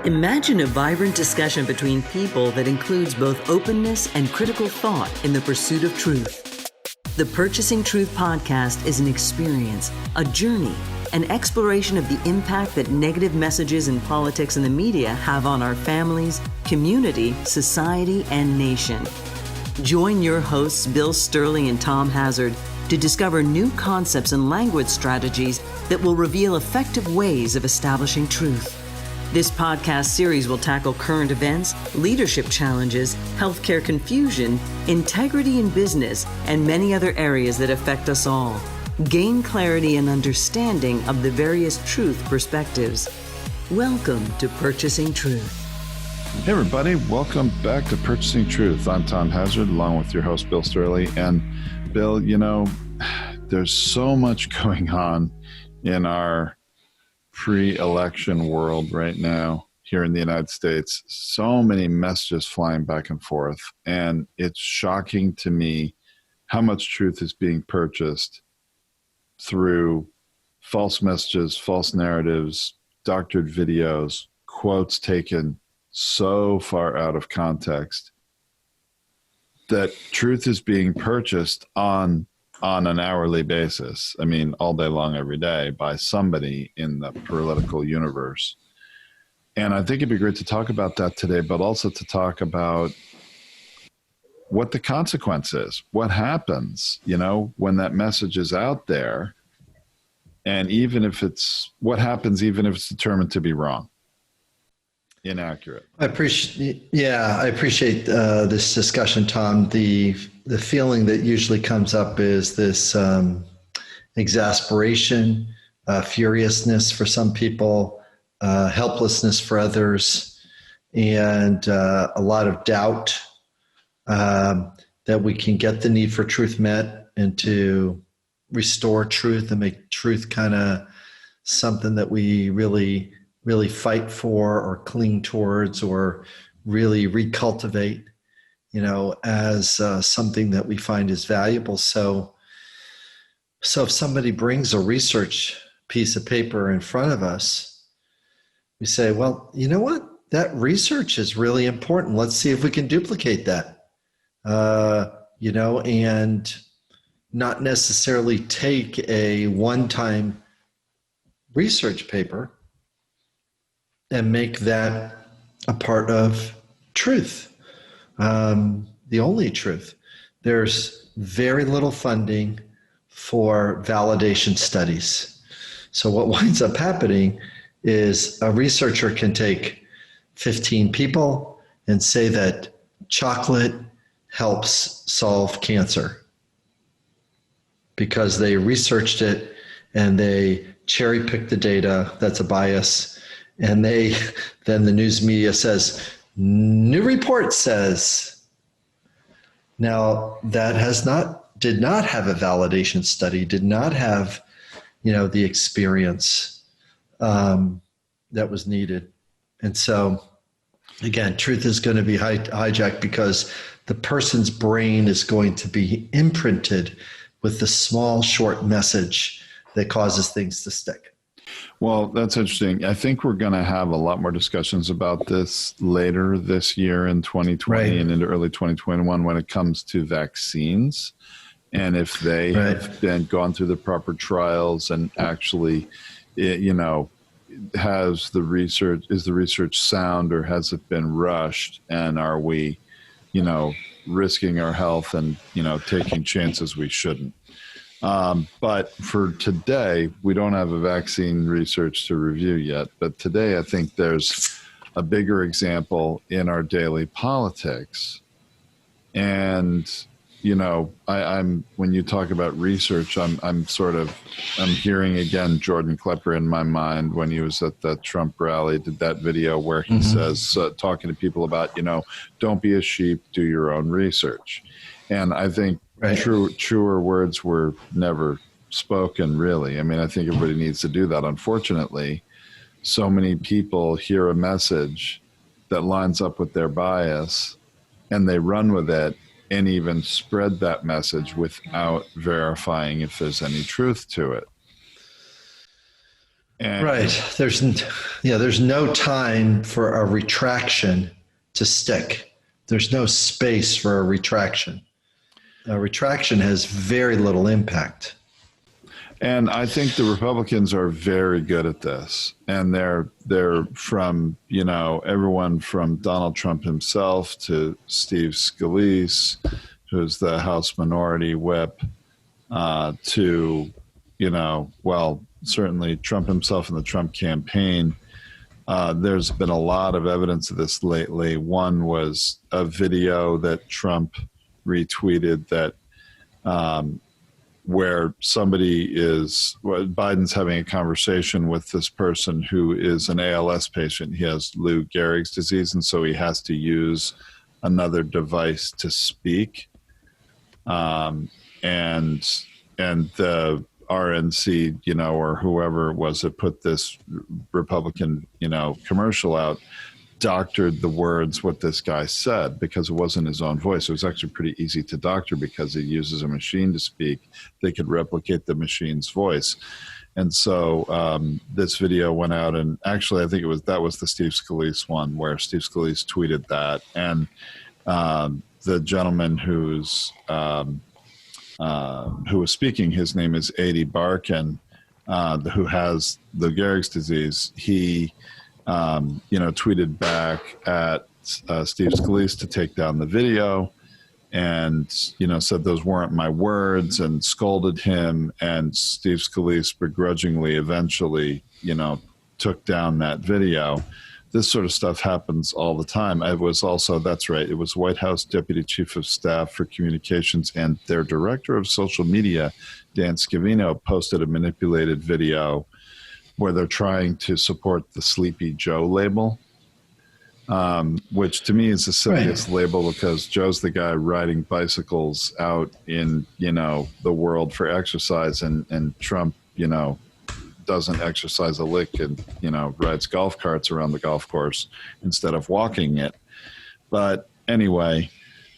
Imagine a vibrant discussion between people that includes both openness and critical thought in the pursuit of truth. The Purchasing Truth podcast is an experience, a journey, an exploration of the impact that negative messages in politics and the media have on our families, community, society, and nation. Join your hosts, Bill Stierle and Tom Hazard, to discover new concepts and language strategies that will reveal effective ways of establishing truth. This podcast series will tackle current events, leadership challenges, healthcare confusion, integrity in business, and many other areas that affect us all. Gain clarity and understanding of the various truth perspectives. Welcome to Purchasing Truth. Hey everybody, welcome back to Purchasing Truth. I'm Tom Hazard, along with your host, Bill Stierle. And Bill, you know, there's so much going on in our pre-election world right now here in the United States. So many messages flying back and forth. And it's shocking to me how much truth is being purchased through false messages, false narratives, doctored videos, quotes taken so far out of context that truth is being purchased on an hourly basis. I mean, all day long, every day, by somebody in the political universe. And I think it'd be great to talk about that today, but also to talk about what the consequence is, what happens, you know, when that message is out there, and even if it's, what happens even if it's determined to be wrong, inaccurate. I appreciate this discussion, Tom. The feeling that usually comes up is this exasperation, furiousness for some people, helplessness for others, and a lot of doubt that we can get the need for truth met and to restore truth and make truth kind of something that we really fight for or cling towards or really recultivate, you know, as something that we find is valuable. So if somebody brings a research piece of paper in front of us, we say, well, you know what? That research is really important. Let's see if we can duplicate that, you know, and not necessarily take a one-time research paper and make that a part of truth, the only truth. There's very little funding for validation studies. So what winds up happening is a researcher can take 15 people and say that chocolate helps solve cancer because they researched it and they cherry-picked the data. That's a bias. And then the news media says, new report says. Now that did not have a validation study, did not have, you know, the experience that was needed. And so again, truth is going to be hijacked because the person's brain is going to be imprinted with the small, short message that causes things to stick. Well, that's interesting. I think we're going to have a lot more discussions about this later this year in 2020 and into early 2021 when it comes to vaccines. And if they have been gone through the proper trials and actually, you know, is the research sound or has it been rushed? And are we, you know, risking our health and, you know, taking chances we shouldn't? But for today, we don't have a vaccine research to review yet. But today, I think there's a bigger example in our daily politics. And, you know, I'm when you talk about research, I'm hearing again Jordan Klepper in my mind when he was at the Trump rally, did that video where he says, talking to people about, you know, don't be a sheep, do your own research. And I think truer words were never spoken, really. I mean, I think everybody needs to do that. Unfortunately, so many people hear a message that lines up with their bias and they run with it and even spread that message without verifying if there's any truth to it. And Right. There's no time for a retraction to stick. There's no space for a retraction. A retraction has very little impact. And I think the Republicans are very good at this. And they're from, everyone from Donald Trump himself to Steve Scalise, who's the House Minority Whip, to, certainly Trump himself and the Trump campaign. There's been a lot of evidence of this lately. One was a video that Trump retweeted that where Biden's having a conversation with this person who is an ALS patient. He has Lou Gehrig's disease, and so he has to use another device to speak. And the RNC, or whoever it was that put this Republican, commercial out, doctored the words what this guy said because it wasn't his own voice. It was actually pretty easy to doctor because it uses a machine to speak. They could replicate the machine's voice. And so this video went out, and actually I think that was the Steve Scalise one where Steve Scalise tweeted that. And the gentleman who was speaking, his name is Adi Barkan, who has Lou Gehrig's disease. He tweeted back at Steve Scalise to take down the video and, said those weren't my words and scolded him. And Steve Scalise begrudgingly eventually, took down that video. This sort of stuff happens all the time. It was White House Deputy Chief of Staff for Communications and their Director of Social Media, Dan Scavino, posted a manipulated video where they're trying to support the Sleepy Joe label, which to me is the silliest label because Joe's the guy riding bicycles out in, the world for exercise, and Trump, doesn't exercise a lick and, rides golf carts around the golf course instead of walking it. But anyway,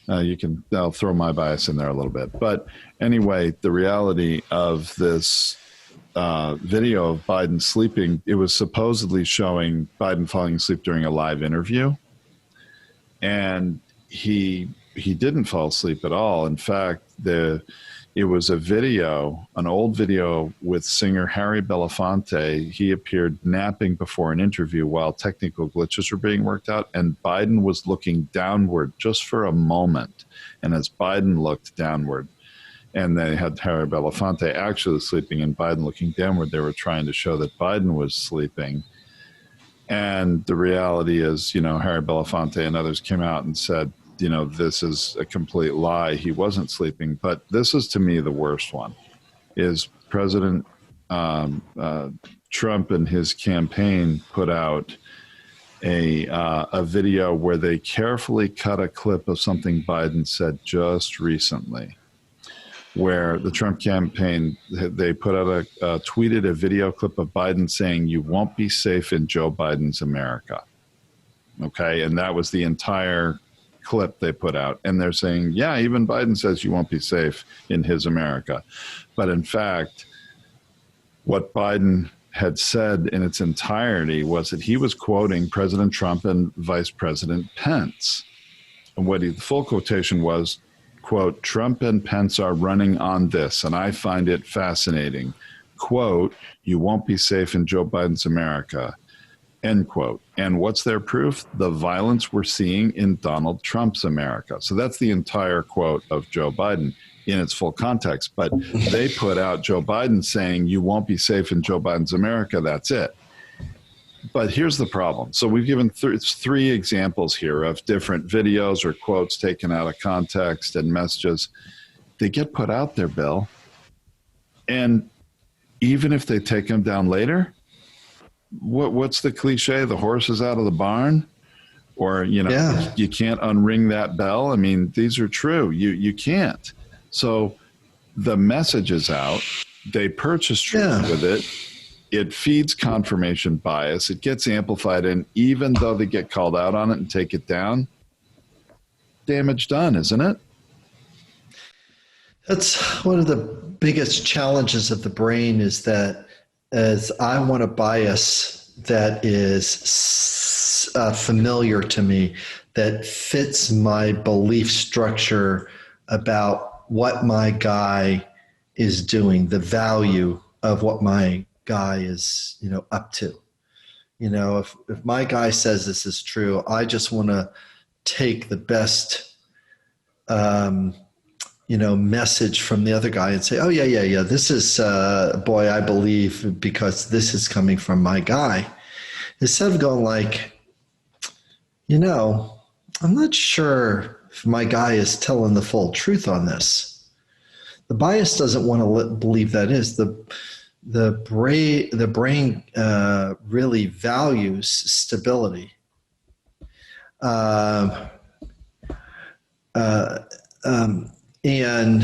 I'll throw my bias in there a little bit. But anyway, the reality of this video of Biden sleeping, it was supposedly showing Biden falling asleep during a live interview. And he didn't fall asleep at all. In fact, it was an old video with singer Harry Belafonte. He appeared napping before an interview while technical glitches were being worked out, and Biden was looking downward just for a moment. And as Biden looked downward, and they had Harry Belafonte actually sleeping and Biden looking downward, they were trying to show that Biden was sleeping. And the reality is, Harry Belafonte and others came out and said, this is a complete lie. He wasn't sleeping. But this is, to me, the worst one, is President Trump and his campaign put out a video where they carefully cut a clip of something Biden said just recently, where the Trump campaign, they put out tweeted a video clip of Biden saying, "You won't be safe in Joe Biden's America." Okay. And that was the entire clip they put out. And they're saying, yeah, even Biden says you won't be safe in his America. But in fact, what Biden had said in its entirety was that he was quoting President Trump and Vice President Pence. And the full quotation was, quote, "Trump and Pence are running on this, and I find it fascinating. Quote, you won't be safe in Joe Biden's America." End quote. And what's their proof? The violence we're seeing in Donald Trump's America. So that's the entire quote of Joe Biden in its full context. But they put out Joe Biden saying, "You won't be safe in Joe Biden's America." That's it. But here's the problem. So we've given three examples here of different videos or quotes taken out of context and messages. They get put out there, Bill. And even if they take them down later, what's the cliche? The horse is out of the barn? Or, you can't unring that bell. I mean, these are true. You can't. So the message is out. They purchase truth with it. It feeds confirmation bias. It gets amplified. And even though they get called out on it and take it down, damage done, isn't it? That's one of the biggest challenges of the brain, is that is I want a bias that is familiar to me, that fits my belief structure about what my guy is doing, the value of what my guy is, up to. If my guy says this is true, I just want to take the best, message from the other guy and say, oh yeah. This is, boy, I believe because this is coming from my guy. Instead of going like, I'm not sure if my guy is telling the full truth on this. The bias doesn't want to believe that is. The brain really values stability. And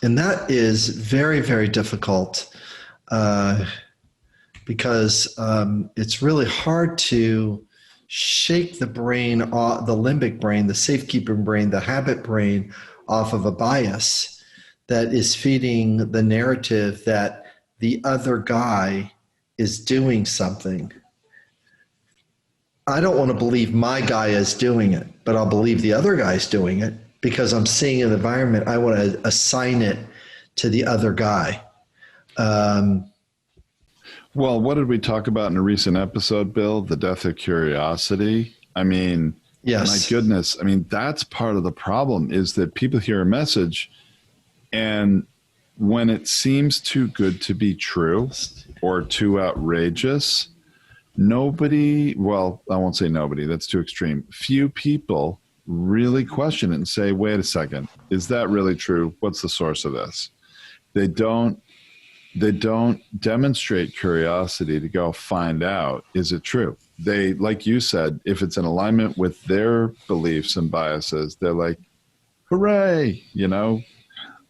that is very, very difficult because it's really hard to shake the brain, the limbic brain, the safekeeping brain, the habit brain off of a bias that is feeding the narrative that the other guy is doing something. I don't want to believe my guy is doing it, but I'll believe the other guy's doing it because I'm seeing an environment. I want to assign it to the other guy. Well, what did we talk about in a recent episode, Bill? The death of curiosity. I mean, yes. My goodness. I mean, that's part of the problem is that people hear a message and when it seems too good to be true or too outrageous, nobody, well, I won't say nobody, that's too extreme. Few people really question it and say, wait a second, is that really true? What's the source of this? They don't demonstrate curiosity to go find out, is it true? They, like you said, if it's in alignment with their beliefs and biases, they're like, hooray,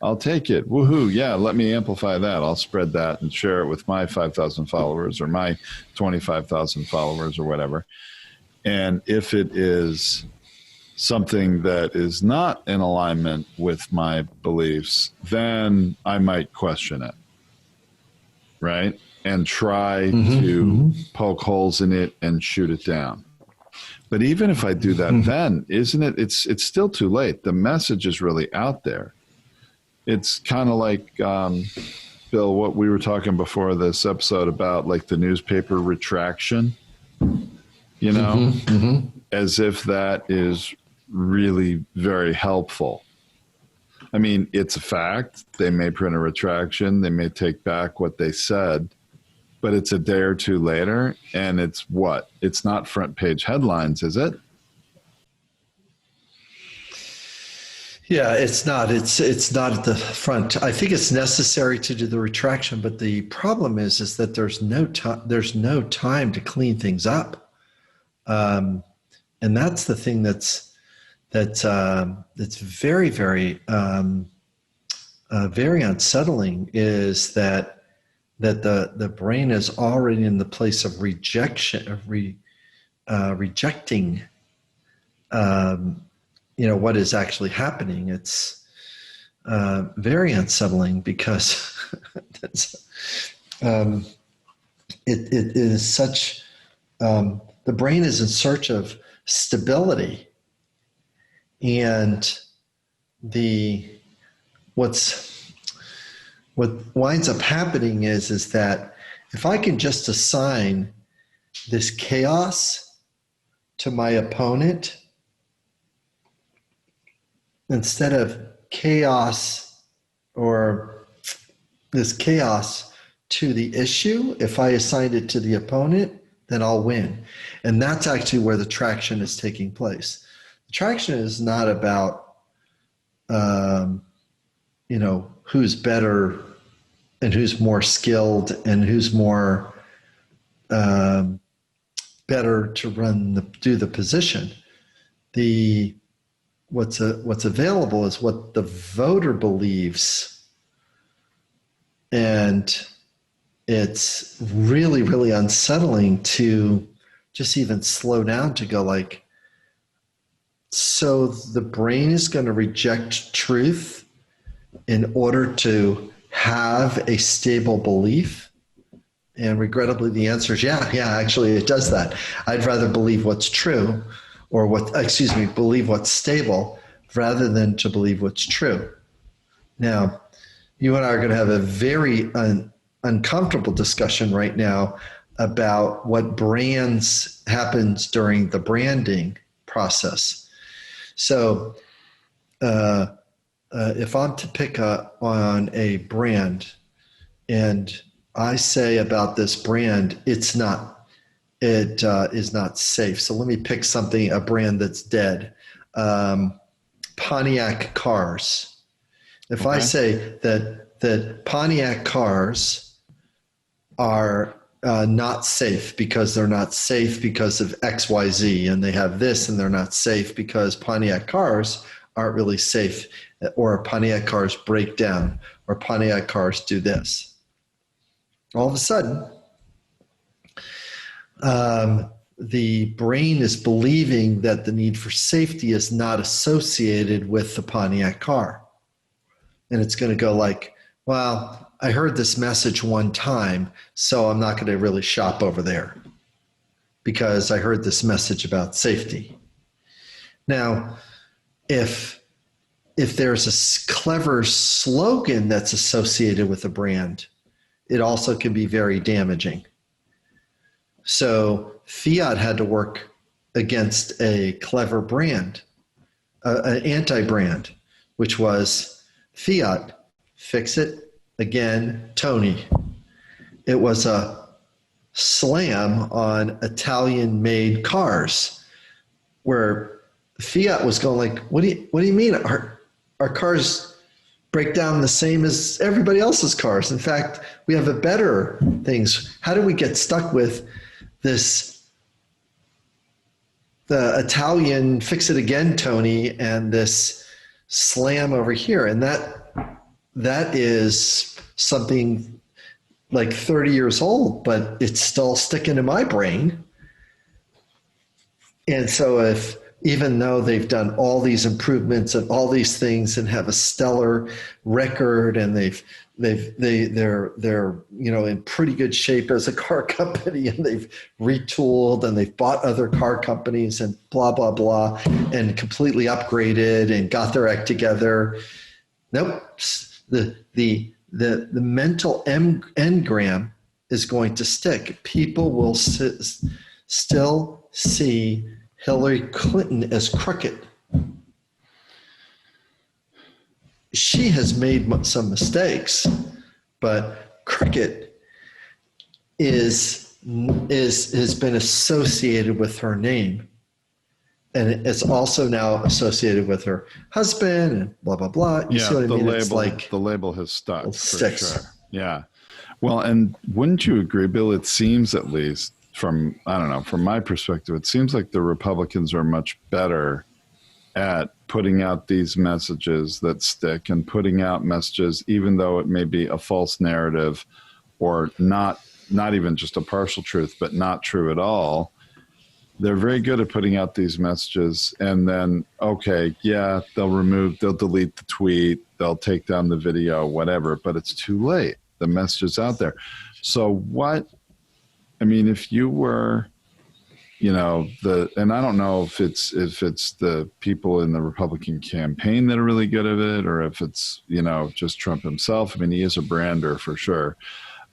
I'll take it. Woohoo. Yeah, let me amplify that. I'll spread that and share it with my 5,000 followers or my 25,000 followers or whatever. And if it is something that is not in alignment with my beliefs, then I might question it. Right? And try to poke holes in it and shoot it down. But even if I do that, then isn't it? It's still too late. The message is really out there. It's kind of like, Bill, what we were talking before this episode about, like the newspaper retraction, as if that is really very helpful. I mean, it's a fact. They may print a retraction. They may take back what they said, but it's a day or two later, and it's what? It's not front page headlines, is it? Yeah, it's not. It's not at the front. I think it's necessary to do the retraction, but the problem is that there's no time. There's no time to clean things up, and that's the thing that's very, very, very unsettling. Is that the brain is already in the place of rejection, of rejecting. What is actually happening. It's very unsettling because it is such, the brain is in search of stability. And what winds up happening is that if I can just assign this chaos to my opponent, instead of chaos or this chaos to the issue, if I assigned it to the opponent, then I'll win. And that's actually where the traction is taking place. The traction is not about, who's better and who's more skilled and who's more better to do the position. What's available is what the voter believes. And it's really, really unsettling to just even slow down to go like, so the brain is going to reject truth in order to have a stable belief. And regrettably, the answer is yeah, actually it does that. I'd rather believe what's true or believe what's stable rather than to believe what's true. Now, you and I are going to have a very uncomfortable discussion right now about what brands happens during the branding process. So if I'm to pick on a brand and I say about this brand, it is not safe. So let me pick a brand that's dead. Pontiac cars. If I say that Pontiac cars are not safe because they're not safe because of XYZ, and they have this, and they're not safe because Pontiac cars aren't really safe, or Pontiac cars break down, or Pontiac cars do this. All of a sudden, the brain is believing that the need for safety is not associated with the Pontiac car. And it's going to go like, well, I heard this message one time, so I'm not going to really shop over there because I heard this message about safety. Now, if there's a clever slogan that's associated with a brand, it also can be very damaging. So Fiat had to work against a clever brand, an anti-brand, which was Fiat, fix it again, Tony. It was a slam on Italian-made cars, where Fiat was going like, "What do you mean? Our cars break down the same as everybody else's cars. In fact, we have a better things. How do we get stuck with this, the Italian fix it again, Tony, and this slam over here?" And that is something like 30 years old, but it's still sticking in my brain. And so even though they've done all these improvements and all these things and have a stellar record, and they're in pretty good shape as a car company, and they've retooled and they've bought other car companies and blah blah blah and completely upgraded and got their act together. Nope, the mental engram is going to stick. People will still see Hillary Clinton as crooked. She has made some mistakes, but crooked has been associated with her name, and it's also now associated with her husband and blah blah blah. You see what I mean? The label has stuck. It sticks. For sure. Yeah. Well, and wouldn't you agree, Bill? It seems, at least from my perspective, it seems like the Republicans are much better at putting out these messages that stick, and putting out messages, even though it may be a false narrative or not even just a partial truth, but not true at all. They're very good at putting out these messages, and then, okay, yeah, they'll delete the tweet, they'll take down the video, whatever, but it's too late. The message is out there. So if you were, and I don't know if it's the people in the Republican campaign that are really good at it, or if it's, just Trump himself. I mean, he is a brander for sure.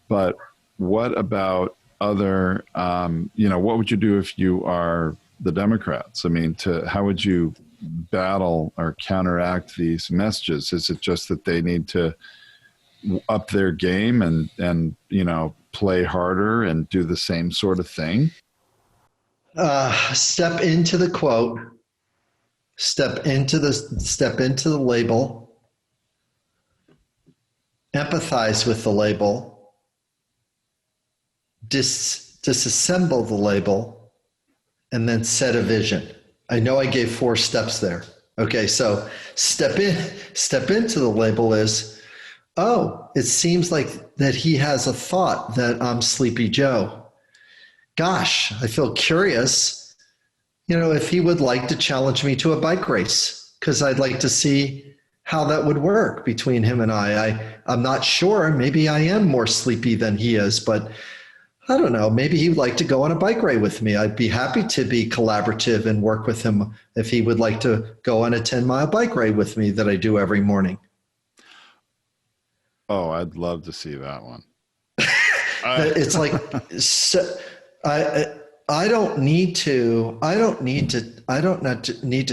But what about other, what would you do if you are the Democrats? I mean, how would you battle or counteract these messages? Is it just that they need to up their game and play harder and do the same sort of thing? Step into the quote, step into the label, empathize with the label, disassemble the label, and then set a vision. I know I gave 4 steps there. Okay, so step into the label is, oh, it seems like that he has a thought that I'm Sleepy Joe. Gosh, I feel curious, if he would like to challenge me to a bike race, because I'd like to see how that would work between him and I. I'm not sure. Maybe I am more sleepy than he is, but I don't know, maybe he would like to go on a bike ride with me. I'd be happy to be collaborative and work with him if he would like to go on a 10-mile bike ride with me that I do every morning. Oh, I'd love to see that one. It's like, so, I don't need to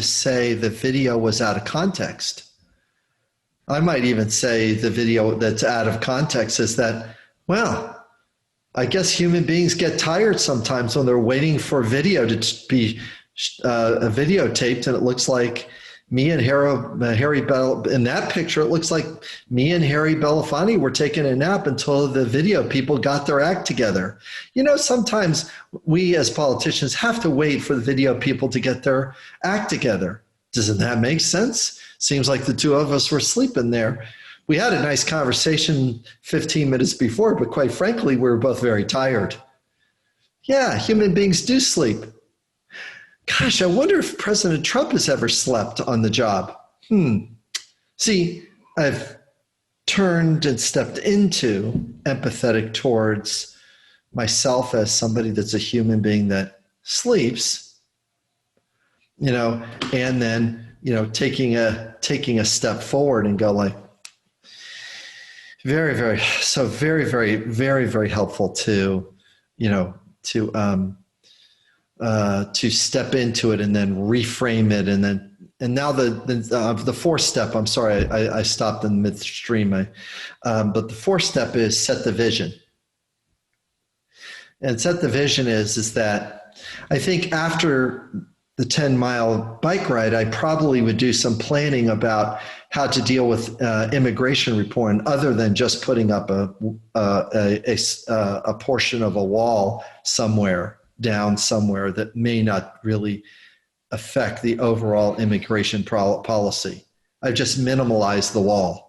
say the video was out of context. I might even say the video that's out of context is that, well, I guess human beings get tired sometimes when they're waiting for video to be videotaped, and it looks like me and Harry Bell in that picture. It looks like me and Harry Belafonte were taking a nap until the video people got their act together. You know, sometimes we as politicians have to wait for the video people to get their act together. Doesn't that make sense? Seems like the two of us were sleeping there. We had a nice conversation 15 minutes before, but quite frankly, we were both very tired. Yeah, human beings do sleep. Gosh, I wonder if President Trump has ever slept on the job. See, I've turned and stepped into empathetic towards myself as somebody that's a human being that sleeps, you know, and then, you know, taking a step forward and go like, very, very helpful to, you know, to step into it and then reframe it. And now the fourth step, I'm sorry, I stopped in midstream. But the fourth step is set the vision. And set the vision is that I think after the 10-mile bike ride, I probably would do some planning about how to deal with immigration reform, other than just putting up a portion of a wall down somewhere that may not really affect the overall immigration policy. I've just minimalized the wall.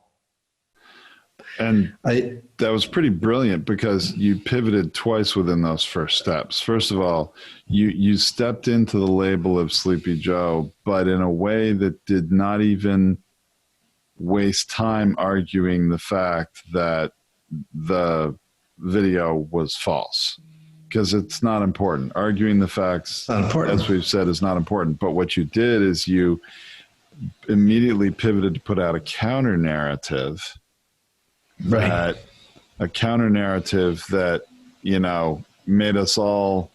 And that was pretty brilliant, because you pivoted twice within those first steps. First of all, you stepped into the label of Sleepy Joe, but in a way that did not even waste time arguing the fact that the video was false, because it's not important. Arguing the facts, as we've said, is not important. But what you did is you immediately pivoted to put out a counter narrative. Right. A counter narrative that, you know, made us all,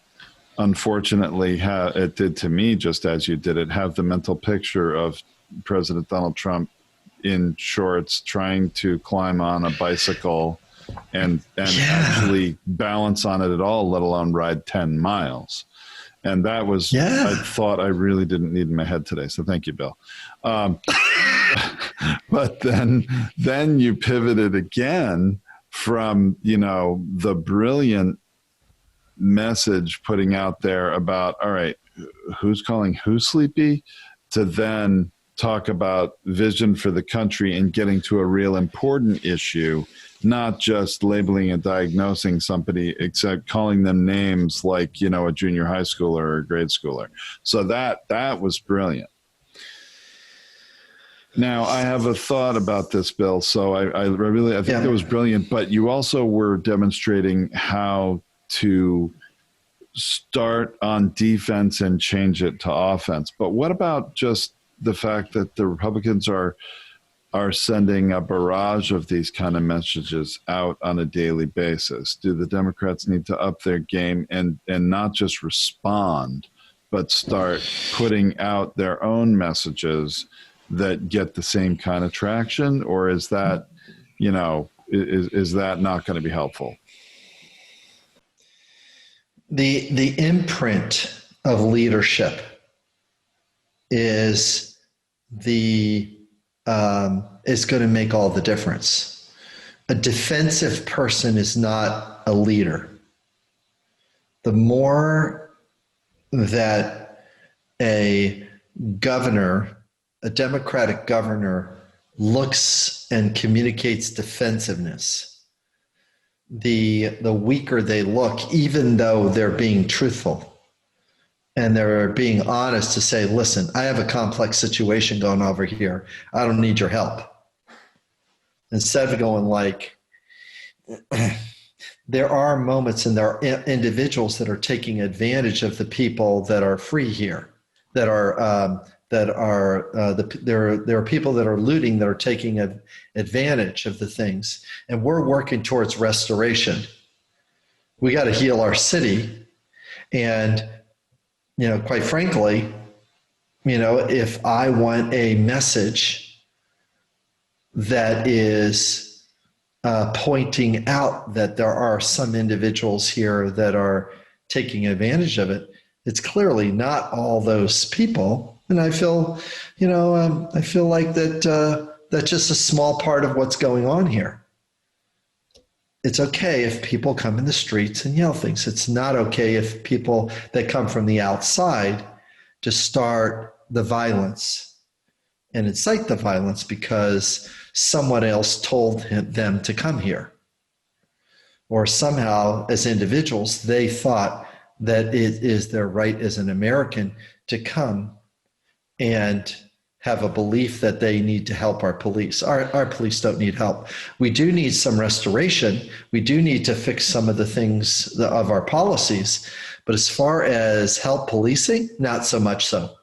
unfortunately, it did to me, just as you did it, have the mental picture of President Donald Trump in shorts trying to climb on a bicycle and actually balance on it at all, let alone ride 10 miles. And that was, I thought I really didn't need in my head today. So thank you, Bill. But then you pivoted again from, you know, the brilliant message putting out there about, all right, who's calling who sleepy, to then talk about vision for the country and getting to a real important issue, not just labeling and diagnosing somebody, except calling them names like, you know, a junior high schooler or a grade schooler. So that was brilliant. Now, I have a thought about this, Bill. So I think it was brilliant, but you also were demonstrating how to start on defense and change it to offense. But what about just the fact that the Republicans are sending a barrage of these kind of messages out on a daily basis? Do the Democrats need to up their game and not just respond, but start putting out their own messages that get the same kind of traction? Or is that, you know, is that not going to be helpful? The imprint of leadership is is going to make all the difference. A defensive person is not a leader. The more that a Democratic governor looks and communicates defensiveness, the weaker they look, even though they're being truthful. And they're being honest to say, listen, I have a complex situation going over here. I don't need your help. Instead of going like, there are moments and there are individuals that are taking advantage of the people that are free here, there are people that are looting, that are taking advantage of the things, and we're working towards restoration. We got to heal our city, and quite frankly, if I want a message that is pointing out that there are some individuals here that are taking advantage of it, it's clearly not all those people. And I feel, I feel like that's just a small part of what's going on here. It's okay if people come in the streets and yell things. It's not okay if people that come from the outside to start the violence and incite the violence because someone else told them to come here. Or somehow, as individuals, they thought that it is their right as an American to come and have a belief that they need to help our police. Our police don't need help. We do need some restoration. We do need to fix some of the things of our policies. But as far as help policing, not so much so.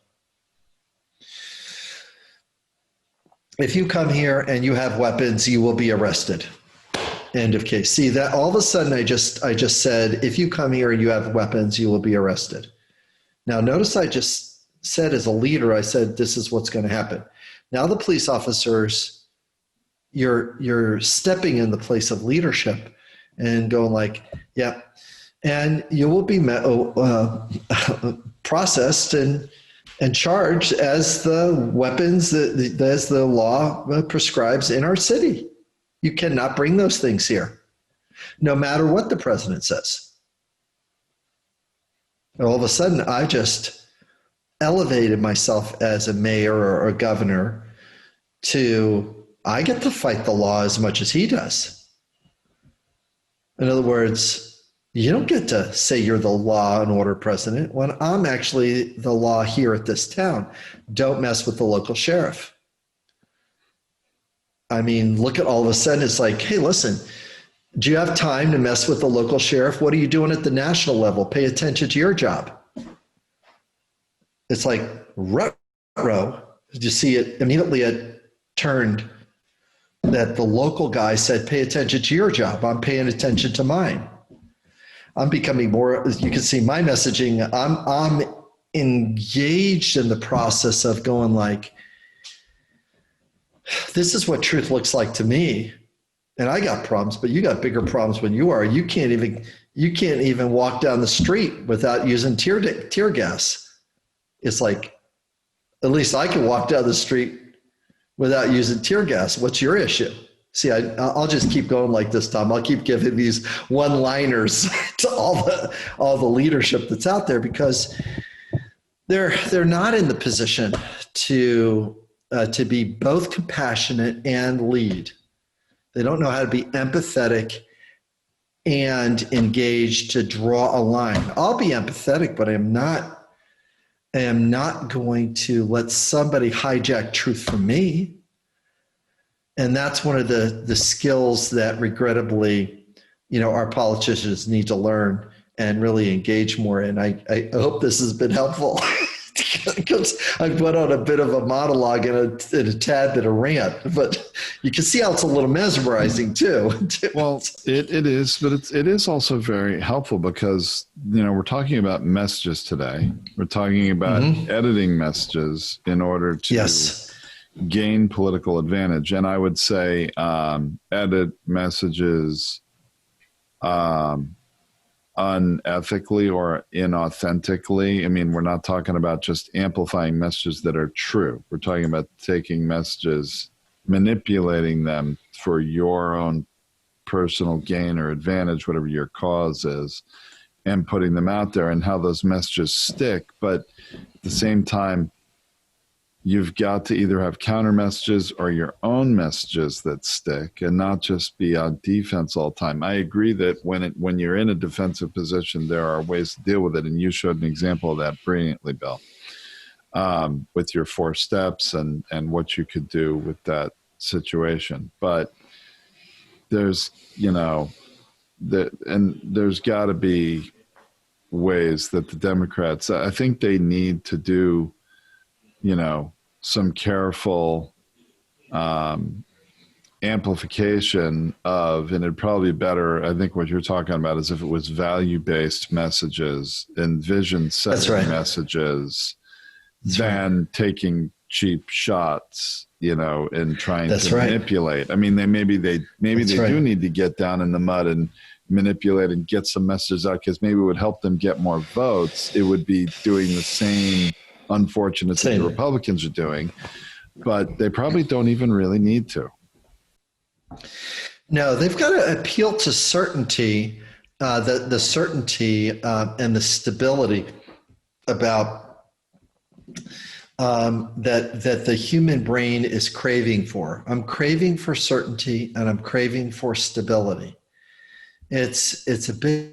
If you come here and you have weapons, you will be arrested. End of case. See that all of a sudden I just said, if you come here and you have weapons, you will be arrested. Now notice I just said as a leader, I said, this is what's going to happen. Now the police officers, you're stepping in the place of leadership and going like, yeah, and you will be processed and charged as the weapons as the law prescribes in our city. You cannot bring those things here, no matter what the president says. And all of a sudden, I just elevated myself as a mayor or a governor to, I get to fight the law as much as he does. In other words, you don't get to say you're the law and order president when I'm actually the law here at this town. Don't mess with the local sheriff. I mean, look at all of a sudden, it's like, hey, listen, do you have time to mess with the local sheriff? What are you doing at the national level? Pay attention to your job. It's like, ruh-roh. Did you see it? Immediately it turned that the local guy said, pay attention to your job. I'm paying attention to mine. I'm becoming more, you can see my messaging. I'm engaged in the process of going like, this is what truth looks like to me. And I got problems, but you got bigger problems when you are. You can't even walk down the street without using tear gas. It's like, at least I can walk down the street without using tear gas. What's your issue? See, I'll just keep going like this, Tom. I'll keep giving these one-liners to all the leadership that's out there because they're not in the position to be both compassionate and lead. They don't know how to be empathetic and engaged to draw a line. I'll be empathetic, but I am not going to let somebody hijack truth from me. And that's one of the skills that regrettably, our politicians need to learn and really engage more in. I hope this has been helpful because I went on a bit of a monologue and a tad bit of rant, but you can see how it's a little mesmerizing too. Well, it is, but it is also very helpful because, we're talking about messages today. We're talking about editing messages in order to gain political advantage. And I would say edit messages unethically or inauthentically. I mean, we're not talking about just amplifying messages that are true. We're talking about taking messages, manipulating them for your own personal gain or advantage, whatever your cause is, and putting them out there and how those messages stick. But at the same time, you've got to either have counter messages or your own messages that stick and not just be on defense all the time. I agree that when you're in a defensive position, there are ways to deal with it. And you showed an example of that brilliantly, Bill, with your 4 steps and what you could do with that situation. But there's, and there's got to be ways that the Democrats, I think they need to do, some careful amplification of, and it'd probably be better, I think what you're talking about is if it was value-based messages and vision-setting messages than taking cheap shots, and trying to manipulate. I mean, maybe they do need to get down in the mud and manipulate and get some messages out, because maybe it would help them get more votes. It would be doing the same unfortunate thing the Republicans are doing, but they probably don't even really need to. No, they've got to appeal to certainty, the certainty and the stability about that the human brain is craving for. I'm craving for certainty, and I'm craving for stability. It's a big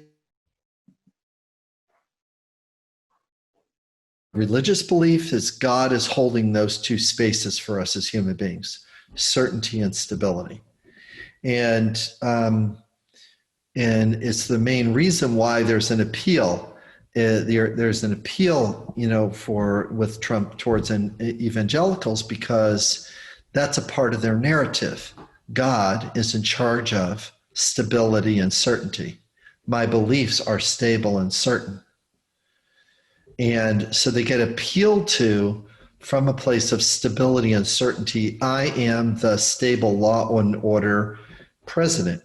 religious belief is God is holding those two spaces for us as human beings, certainty and stability. And it's the main reason why there's an appeal. There's an appeal, with Trump towards evangelicals, because that's a part of their narrative. God is in charge of stability and certainty. My beliefs are stable and certain. And so they get appealed to from a place of stability and certainty. I am the stable law and order president.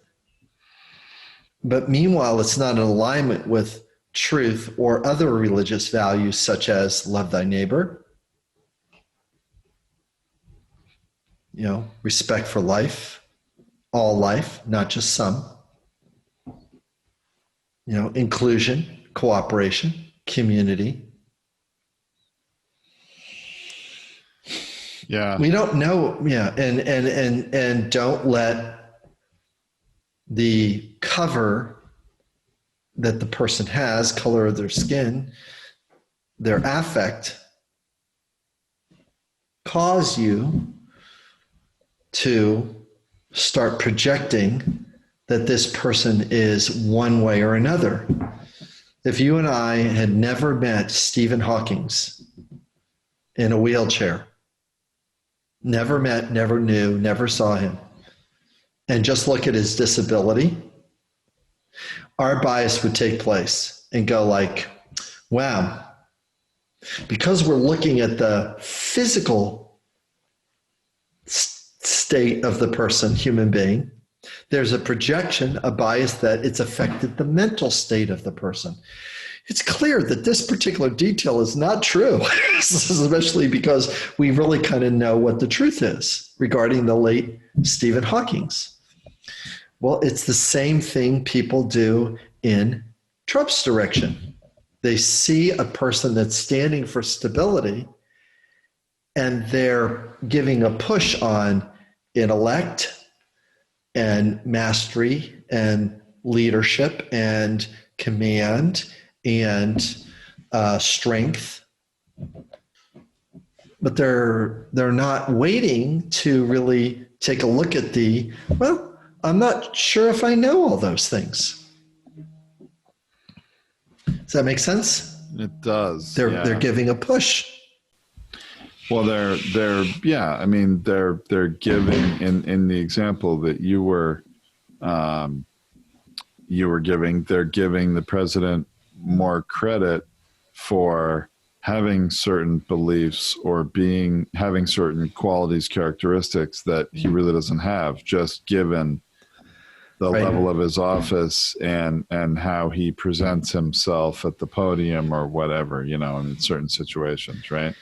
But meanwhile, it's not in alignment with truth or other religious values such as love thy neighbor, respect for life, all life, not just some, inclusion, cooperation, community. Yeah. We don't know. Yeah. And don't let the cover that the person has, color of their skin, their affect, cause you to start projecting that this person is one way or another. If you and I had never met Stephen Hawking in a wheelchair, never met, never knew, never saw him, and just look at his disability, our bias would take place and go like, wow, because we're looking at the physical state of the person, human being, there's a projection, a bias that it's affected the mental state of the person. It's clear that this particular detail is not true, especially because we really kind of know what the truth is regarding the late Stephen Hawking. Well, it's the same thing people do in Trump's direction. They see a person that's standing for stability, and they're giving a push on intellect and mastery and leadership and command and strength, but they're not waiting to really take a look at I'm not sure if I know all those things. Does that make sense? It does. They're giving a push. Well, they're giving in the example that you were giving, they're giving the president more credit for having certain beliefs or having certain qualities, characteristics that he really doesn't have, just given the level of his office and how he presents himself at the podium or whatever, in certain situations, right?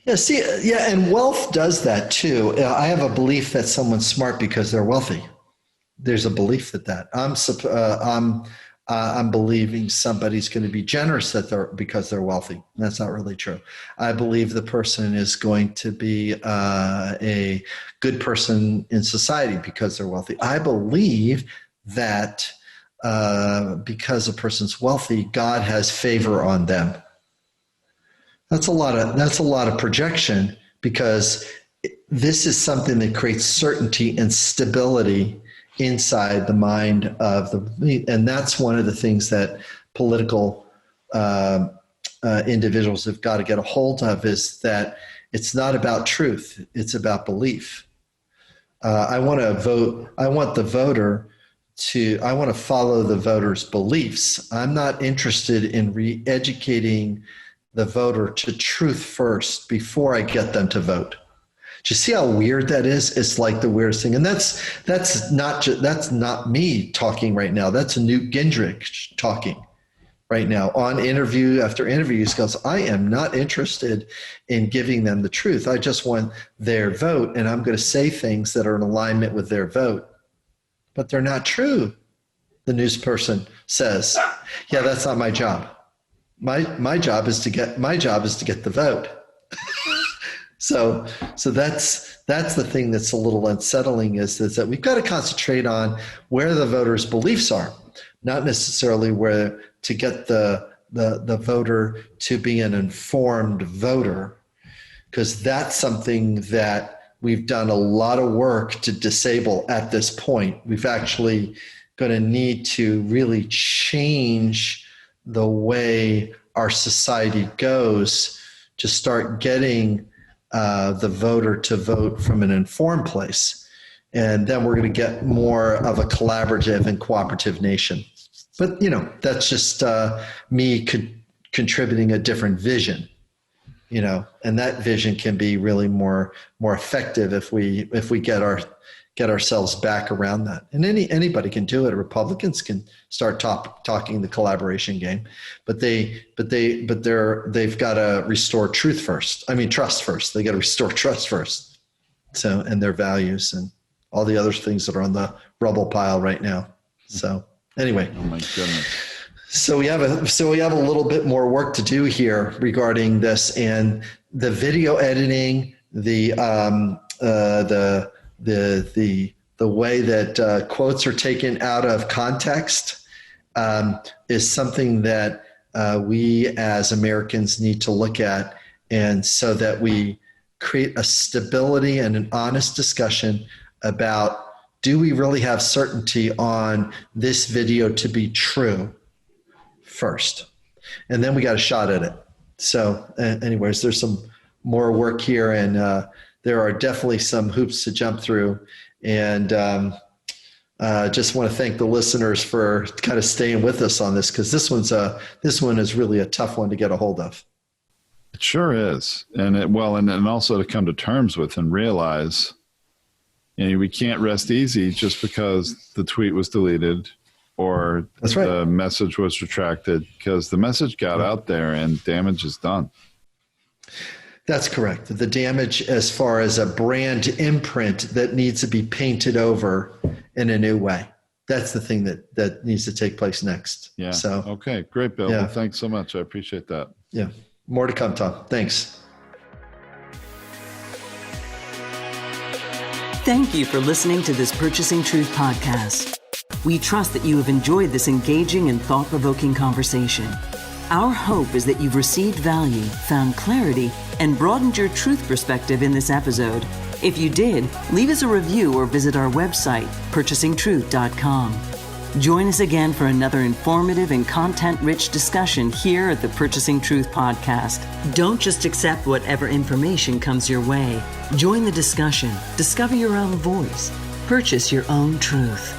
Yeah, and wealth does that too. I have a belief that someone's smart because they're wealthy. There's a belief that I'm believing somebody's going to be generous because they're wealthy. That's not really true. I believe the person is going to be a good person in society because they're wealthy. I believe that because a person's wealthy, God has favor on them. That's a lot of projection, because this is something that creates certainty and stability inside the mind of the, and that's one of the things that political individuals have got to get a hold of, is that it's not about truth, it's about belief. I want to vote. I want the voter I want to follow the voter's beliefs. I'm not interested in re-educating the voter to truth first before I get them to vote. Do you see how weird that is? It's like the weirdest thing. And that's not me talking right now. That's Newt Gingrich talking right now on interview after interview. He goes, I am not interested in giving them the truth. I just want their vote, and I'm going to say things that are in alignment with their vote. But they're not true, the news person says. Yeah, that's not my job. My job is to get the vote. So that's the thing that's a little unsettling, is that we've got to concentrate on where the voters' beliefs are, not necessarily where to get the voter to be an informed voter, because that's something that we've done a lot of work to disable at this point. We've actually going to need to really change the way our society goes to start getting the voter to vote from an informed place. And then we're going to get more of a collaborative and cooperative nation. But, that's just me contributing a different vision. And that vision can be really more effective if we get ourselves back around that. And anybody can do it. Republicans can start talking the collaboration game, but they've got to restore trust first. They got to restore trust first. So, and their values and all the other things that are on the rubble pile right now. So anyway. Oh my goodness. So we have a little bit more work to do here regarding this, and the video editing, the way that quotes are taken out of context is something that we as Americans need to look at, and so that we create a stability and an honest discussion about, do we really have certainty on this video to be true first, and then we got a shot at it. So anyways, there's some more work here, and there are definitely some hoops to jump through, and just want to thank the listeners for kind of staying with us on this, because this one is really a tough one to get a hold of. It sure is. And also to come to terms with and realize, we can't rest easy just because the tweet was deleted or That's right. the message was retracted, because the message got out there and damage is done. That's correct. The damage as far as a brand imprint that needs to be painted over in a new way. That's the thing that needs to take place next. Yeah. So, okay, great, Bill. Yeah. Well, thanks so much. I appreciate that. Yeah. More to come, Tom. Thanks. Thank you for listening to this Purchasing Truth podcast. We trust that you have enjoyed this engaging and thought-provoking conversation. Our hope is that you've received value, found clarity, and broadened your truth perspective in this episode. If you did, leave us a review or visit our website, purchasingtruth.com. Join us again for another informative and content-rich discussion here at the Purchasing Truth podcast. Don't just accept whatever information comes your way. Join the discussion. Discover your own voice. Purchase your own truth.